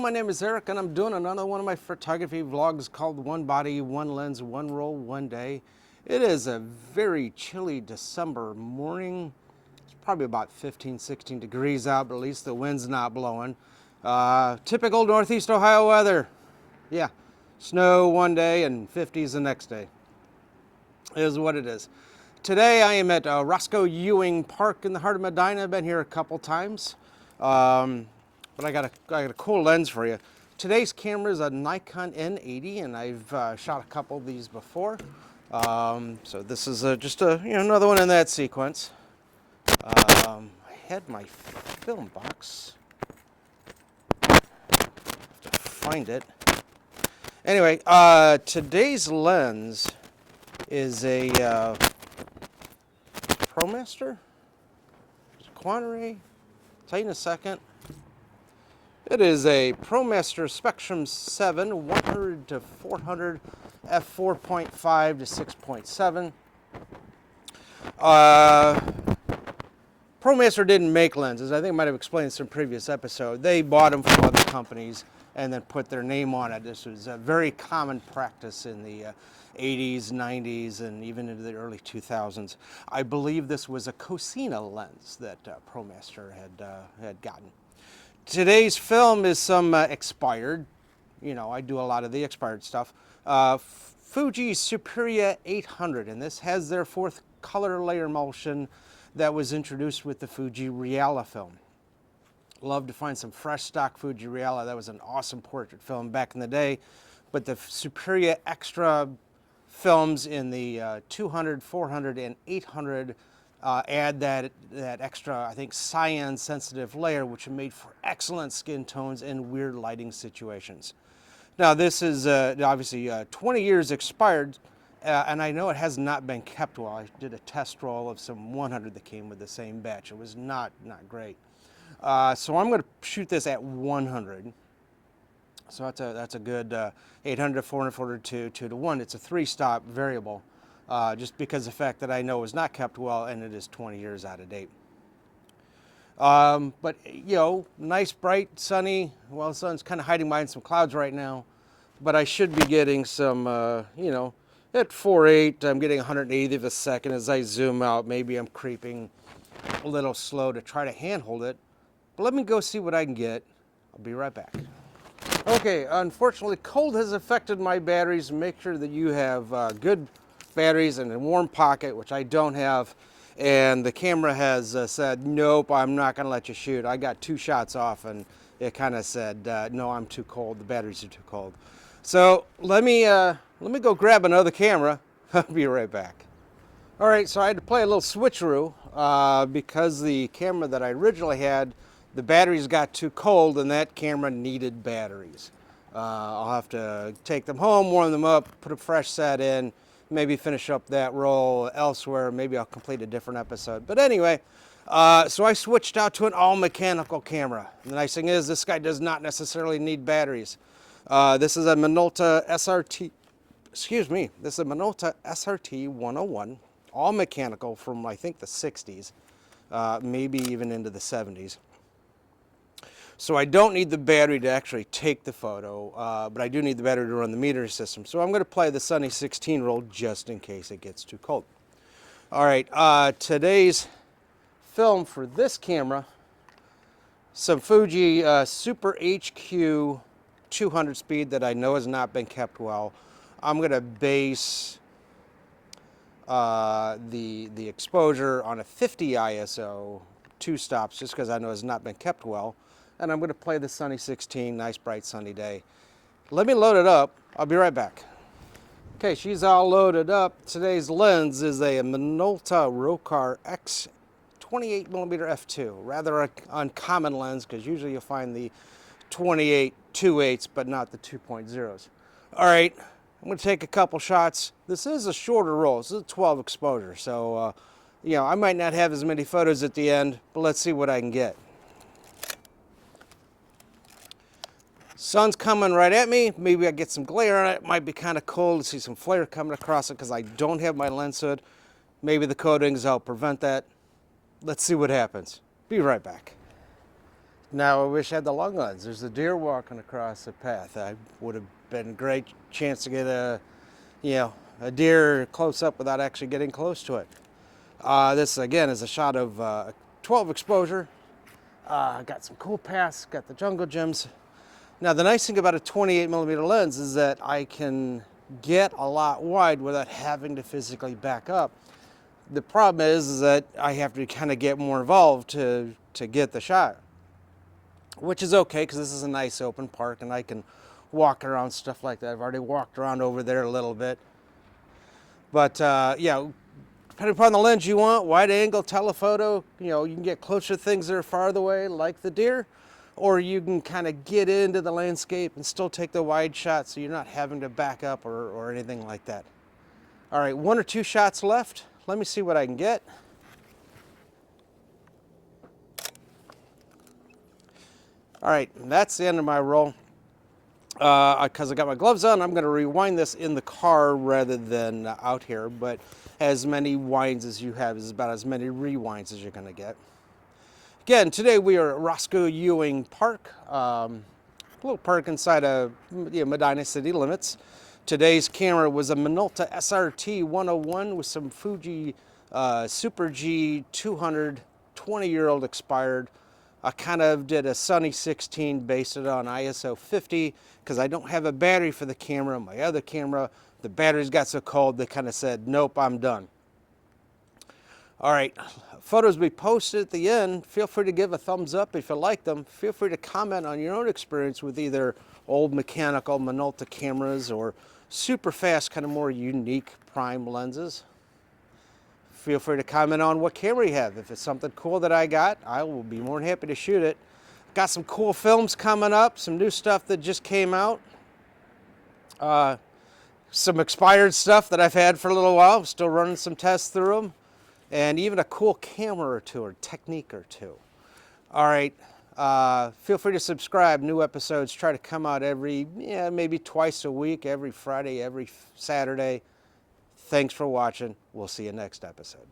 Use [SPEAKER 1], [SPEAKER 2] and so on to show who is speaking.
[SPEAKER 1] my name is Eric and I'm doing another one of my photography vlogs called One Body, One Lens, One Roll, One Day. It is a very chilly December morning. It's probably about 15, 16 degrees out, but at least the wind's not blowing. Typical Northeast Ohio weather. Yeah, snow one day and 50s the next day. It is what it is. Today I am at Roscoe Ewing Park in the heart of Medina. I've been here a couple times. But I got a cool lens for you. Today's camera is a Nikon N80, and I've shot a couple of these before. So this is just another one in that sequence. I had my film box. Have to find it. Anyway, today's lens is a ProMaster. Quantity. Tell you in a second. It is a ProMaster Spectrum 7 100 to 400 f4.5 to 6.7. ProMaster didn't make lenses. I think I might have explained this in a previous episode. They bought them from other companies and then put their name on it. This was a very common practice in the 80s, 90s, and even into the early 2000s. I believe this was a Cosina lens that ProMaster had gotten. Today's film is some expired. You know, I do a lot of the expired stuff. Fuji Superia 800, and this has their fourth color layer emulsion that was introduced with the Fuji Reala film. Love to find some fresh stock Fuji Reala. That was an awesome portrait film back in the day. But the Superia Extra films in the 200, 400, and 800 add that extra, I think, cyan-sensitive layer, which are made for excellent skin tones and weird lighting situations. Now, this is obviously 20 years expired, and I know it has not been kept well. I did a test roll of some 100 that came with the same batch. It was not great. So I'm going to shoot this at 100. So that's a good 800 to 400 to 2 to 1. It's a 3-stop variable. Just because of the fact that I know it was not kept well and it is 20 years out of date. But, you know, nice, bright, sunny. Well, the sun's kind of hiding behind some clouds right now. But I should be getting some, you know, at 4.8, I'm getting 180th of a second. As I zoom out, maybe I'm creeping a little slow to try to handhold it. But let me go see what I can get. I'll be right back. Okay, unfortunately, cold has affected my batteries. Make sure that you have good batteries and a warm pocket, which I don't have, and the camera has said, nope, I'm not going to let you shoot. I got 2 shots off and it kind of said, no, I'm too cold, the batteries are too cold. So let me go grab another camera. I'll be right back. All right, so I had to play a little switcheroo because the camera that I originally had, the batteries got too cold and that camera needed batteries. I'll have to take them home, warm them up, put a fresh set in, maybe finish up that roll elsewhere. Maybe I'll complete a different episode. But anyway, so I switched out to an all-mechanical camera. The nice thing is this guy does not necessarily need batteries. This is a Minolta SRT, this is a Minolta SRT101, all mechanical from, I think, the 60s, maybe even into the 70s. So I don't need the battery to actually take the photo, but I do need the battery to run the meter system. So I'm going to play the Sunny 16 roll just in case it gets too cold. All right, today's film for this camera, some Fuji Super HQ 200 speed that I know has not been kept well. I'm going to base the exposure on a 50 ISO 2 stops just because I know it's not been kept well. And I'm going to play the Sunny 16, nice bright sunny day. Let me load it up. I'll be right back. Okay, she's all loaded up. Today's lens is a Minolta Rocar X 28mm f2. Rather uncommon lens because usually you'll find the 28 2.8s but not the 2.0s. All right, I'm going to take a couple shots. This is a shorter roll. This is a 12 exposure. So, you know, I might not have as many photos at the end, but let's see what I can get. Sun's coming right at me. Maybe I get some glare on it. It might be kind of cold to see some flare coming across it because I don't have my lens hood. Maybe the coatings help prevent that. Let's see what happens. Be right back. Now I wish I had the long lens. There's a deer walking across the path. I would have been a great chance to get a deer close up without actually getting close to it. This again is a shot of 12 exposure. Got some cool paths, got the jungle gyms. Now the nice thing about a 28mm lens is that I can get a lot wide without having to physically back up. The problem is that I have to kind of get more involved to get the shot, which is okay because this is a nice open park and I can walk around, stuff like that. I've already walked around over there a little bit. But yeah, depending upon the lens you want, wide angle, telephoto, you can get closer to things that are farther away like the deer, or you can kind of get into the landscape and still take the wide shot so you're not having to back up or anything like that. All right, 1 or 2 shots left. Let me see what I can get. All right, that's the end of my roll. Because I got my gloves on, I'm going to rewind this in the car rather than out here, but as many winds as you have is about as many rewinds as you're going to get. Again, today we are at Roscoe Ewing Park, a little park inside of Medina city limits. Today's camera was a Minolta SRT101 with some Fuji Super G 200, 20-year-old expired. I kind of did a Sunny 16, based it on ISO 50, because I don't have a battery for the camera. My other camera, the batteries got so cold, they kind of said, nope, I'm done. All right, photos we posted at the end, feel free to give a thumbs up if you like them. Feel free to comment on your own experience with either old mechanical Minolta cameras or super fast, kind of more unique prime lenses. Feel free to comment on what camera you have. If it's something cool that I got, I will be more than happy to shoot it. Got some cool films coming up, some new stuff that just came out. Some expired stuff that I've had for a little while. Still running some tests through them. And even a cool camera or two, or technique or two. All right, feel free to subscribe. New episodes try to come out maybe twice a week, every Friday, every Saturday. Thanks for watching. We'll see you next episode.